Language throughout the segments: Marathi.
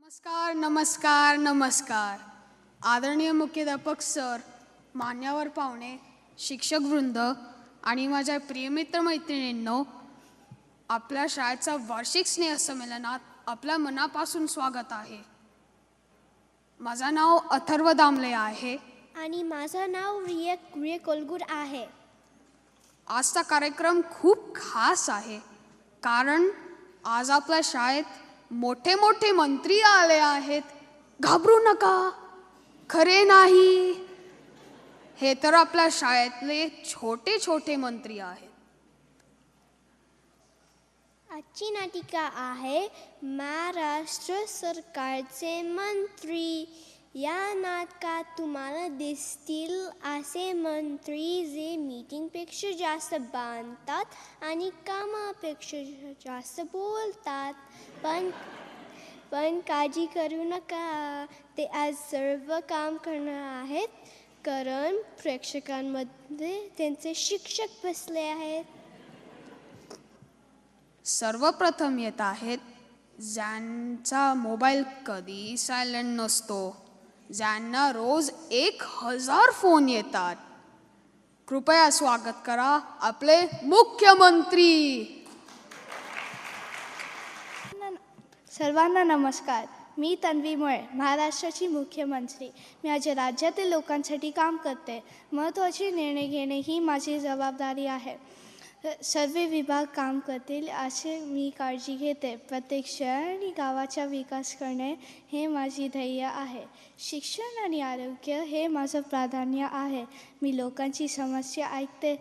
नमस्कार नमस्कार नमस्कार. आदरणीय मुख्याध्यापक सर, मान्यवर पाहुणे, शिक्षक वृंद आणि माझ्या प्रिय मित्रमैत्रिणींनो, आपल्या शाळेचा वार्षिक स्नेहसंमेलनात आपल्या मनापासून स्वागत आहे. माझं नाव अथर्व दामले आहे आणि माझं नाव रिया कोलगूर आहे. आजचा कार्यक्रम खूप खास आहे कारण आज आपल्या शाळेत मोठे मोठे मंत्री आले आहेत. घाबरू नका, खरे नाही. हे तर आपल्या शाळेतले छोटे छोटे मंत्री आहेत. आजची नाटिका आहे महाराष्ट्र सरकारचे मंत्री. या नाटकात तुम्हाला दिसतील असे मंत्री जे मीटिंगपेक्षा जास्त बांधतात आणि कामापेक्षा जास्त बोलतात. पण काळजी करू नका, ते आज सर्व काम करणार आहेत कारण प्रेक्षकांमध्ये त्यांचे शिक्षक बसले आहेत. सर्वप्रथम येत आहेत ज्यांचा मोबाईल कधी सायलेंट नसतो, ज्यांना रोज 1000 फोन येतात. कृपया स्वागत करा आपले मुख्यमंत्री. सर्वांना नमस्कार. मी तन्वी मुळे, महाराष्ट्राची मुख्यमंत्री. मी माझ्या राज्यातील लोकांसाठी काम करते. महत्त्वाचे निर्णय घेणे ही माझी जबाबदारी आहे. सर्व विभाग काम करतील असे मी काळजी घेते. प्रत्येक शहर आणि गावाचा विकास करणे हे माझी ध्येय आहे. शिक्षण आणि आरोग्य हे माझं प्राधान्य आहे. मी लोकांची समस्या ऐकते,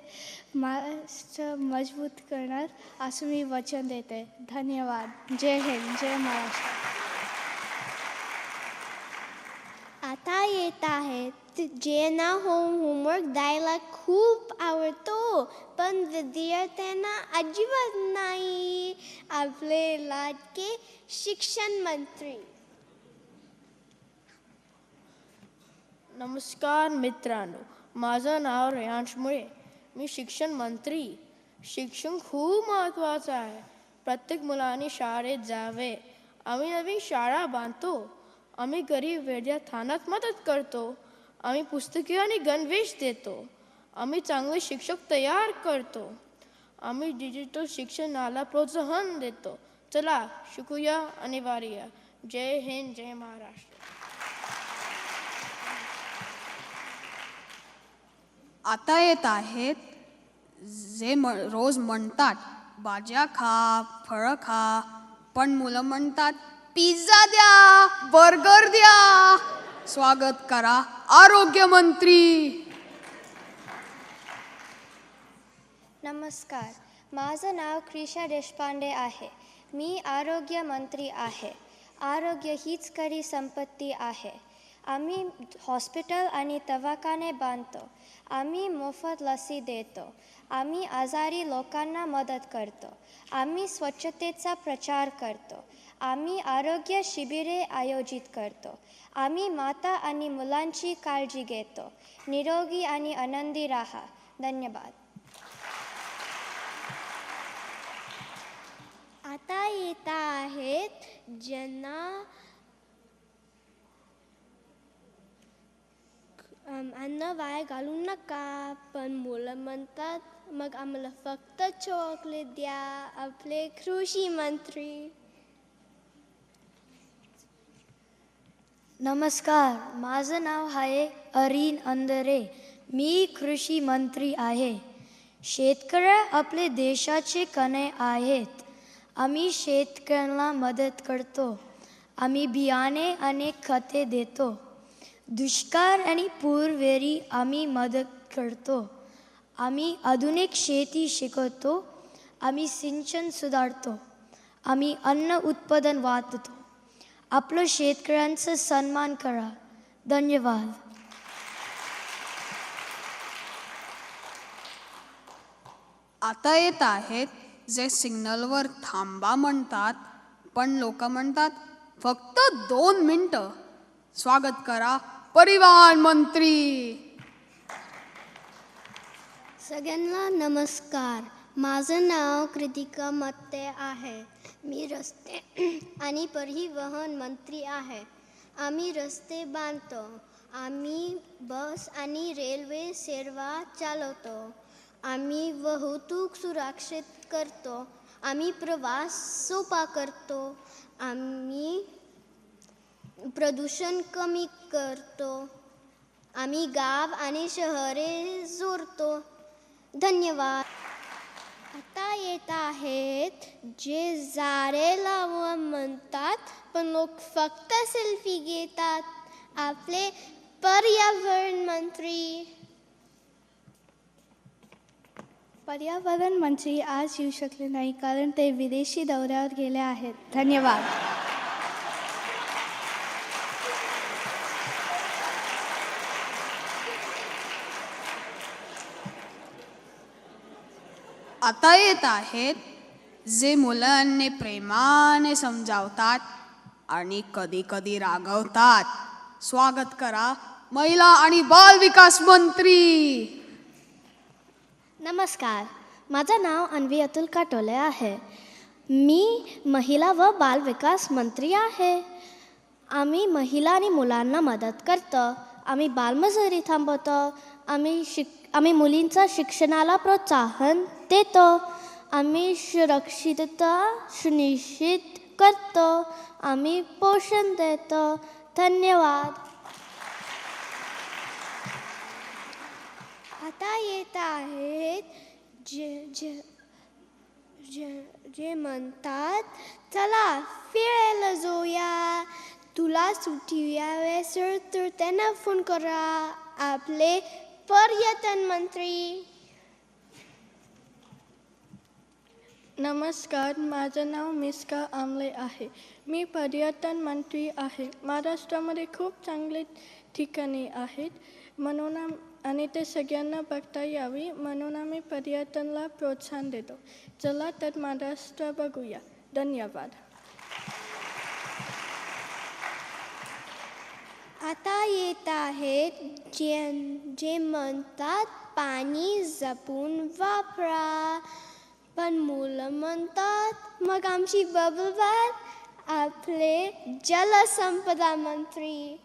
महाराष्ट्र मजबूत करणार असं मी वचन देते. धन्यवाद. जय हिंद, जय महाराष्ट्र. आता येत आहेत ज्यांना होमवर्क द्यायला खूप आवडतो पण विद्यार्थ्यांना अजिबात नाही. आपले लाडके शिक्षण मंत्री. नमस्कार मित्रांनो, माझं नाव रेयांश मुळे. मी शिक्षण मंत्री. शिक्षण खूप महत्त्वाचं आहे. प्रत्येक मुलाने शाळेत जावे. आम्ही नवीन शाळा बांधतो. आम्ही गरीब विद्यार्थ्यांना मदत करतो. आम्ही पुस्तके आणि गणवेश देतो. आम्ही चांगले शिक्षक तयार करतो. आम्ही डिजिटल शिक्षणाला प्रोत्साहन देतो. चला शिकूया आणि वाढूया. जय हिंद, जय महाराष्ट्र. आता येत आहेत जे रोज म्हणतात भाज्या खा, फळं खा, पण मुलं म्हणतात पिझ्झा द्या, बर्गर द्या. स्वागत करा आरोग्यमंत्री. नमस्कार, माझं नाव क्रिशा देशपांडे आहे. मी आरोग्य मंत्री आहे. आरोग्य हीच खरी संपत्ती आहे. आम्ही हॉस्पिटल आणि दवाखाने बांधतो. आम्ही मोफत लसी देतो. आम्ही आजारी लोकांना मदत करतो. आम्ही स्वच्छतेचा प्रचार करतो. आम्ही आरोग्य शिबिरे आयोजित करतो. आम्ही माता आणि मुलांची काळजी घेतो. निरोगी आणि आनंदी राहा. धन्यवाद. आता येत आहेत ज्यांना अन्न वाया घालू नका, पण मुलं म्हणतात मग आम्हाला फक्त चॉकलेट द्या. आपले कृषी मंत्री. नमस्कार, माझं नाव आहे अरीन अंदरे. मी कृषी मंत्री आहे. शेतकरी आपले देशाचे कणे आहेत. आम्ही शेतकऱ्यांना मदत करतो. आम्ही बियाणे आणि खते देतो. दुष्काळ आणि पूरवेळी आम्ही मदत करतो. आम्ही आधुनिक शेती शिकवतो. आम्ही सिंचन सुधारतो. आम्ही अन्न उत्पादन वाढवतो. आपलं शेतकऱ्यांचा सन्मान करा. धन्यवाद. आता येत आहेत जे सिग्नलवर थांबा म्हणतात, पण लोक म्हणतात फक्त 2 मिनिटं. स्वागत करा परिवहन मंत्री. सगळ्यांना नमस्कार. माझं नाव कृतिका मत्ते आहे. मी रस्ते आणि परिवहन मंत्री आहे. आम्ही रस्ते बांधतो. आम्ही बस आणि रेल्वे सेवा चालवतो. आम्ही वाहतूक सुरक्षित करतो. आम्ही प्रवास सोपा करतो. आम्ही प्रदूषण कमी करतो. आम्ही गाव आणि शहरे जोडतो. धन्यवाद. आता येत आहेत जे झाडे लावा म्हणतात पण लोक फक्त सेल्फी घेतात, आपले पर्यावरण मंत्री आज येऊ शकले नाही कारण ते विदेशी दौऱ्यावर गेले आहेत. धन्यवाद. आता येत आहेत जे मुलांनी प्रेमाने समजावतात आणि कधी कधी रागवतात. स्वागत करा महिला आणि बाल विकास मंत्री. नमस्कार, माझं नाव अन्वी अतुल काटोले आहे. मी महिला व बाल विकास मंत्री आहे. आम्ही महिला आणि मुलांना मदत करतो. आम्ही बालमजुरी थांबवतो. आम्ही मुलींच्या शिक्षणाला प्रोत्साहन देतो. आम्ही सुरक्षितता सुनिश्चित करतो. आम्ही पोषण देतो. धन्यवाद. आता येत आहेत जे म्हणतात चला फिरायला जाऊया, तुला सुट्टी हवी असेल तर त्यांना फोन करा, आपले पर्यटन मंत्री. नमस्कार, माझं नाव मिस्का आमले आहे. मी पर्यटन मंत्री आहे. महाराष्ट्रामध्ये खूप चांगले ठिकाणे आहेत आणि ते सगळ्यांना बघता यावी म्हणून आम्ही पर्यटनाला प्रोत्साहन देतो. चला तर महाराष्ट्र बघूया. धन्यवाद. आता येत आहेत जे म्हणतात पाणी जपून वापरा, पण मुलं म्हणतात मग आमची बबल बात, आपले जलसंपदा मंत्री.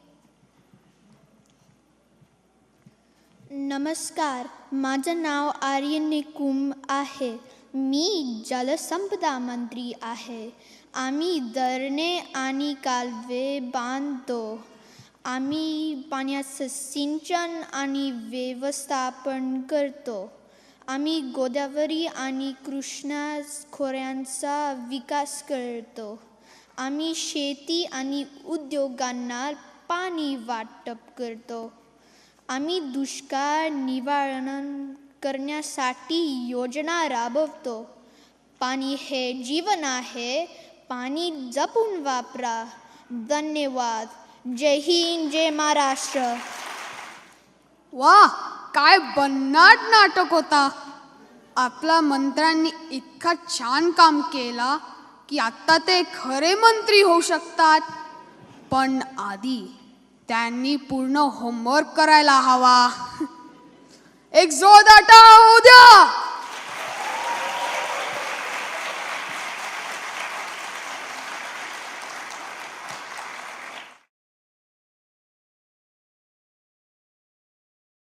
नमस्कार, माझं नाव आर्यन निकुम आहे. मी जलसंपदा मंत्री आहे. आम्ही धरणे आणि कालवे बांधतो. आम्ही पाण्याचं सिंचन आणि व्यवस्थापन करतो. आम्ही गोदावरी आणि कृष्णा खोऱ्यांचा विकास करतो. आम्ही शेती आणि उद्योगांना पाणी वाटप करतो. आम्ही दुष्काळ निवारण करण्यासाठी योजना राबवतो. पाणी हे जीवन आहे. पाणी जपून वापरा. धन्यवाद. जय हिंद, जय महाराष्ट्र. वा, काय भन्नाट नाटक होता. आपल्या मंत्र्यांनी इतका छान काम केला की आता ते खरे मंत्री होऊ शकतात. पण आधी त्यांनी पूर्ण होमवर्क करायला हवा. एक जोरदार टाळ्या होऊ द्या.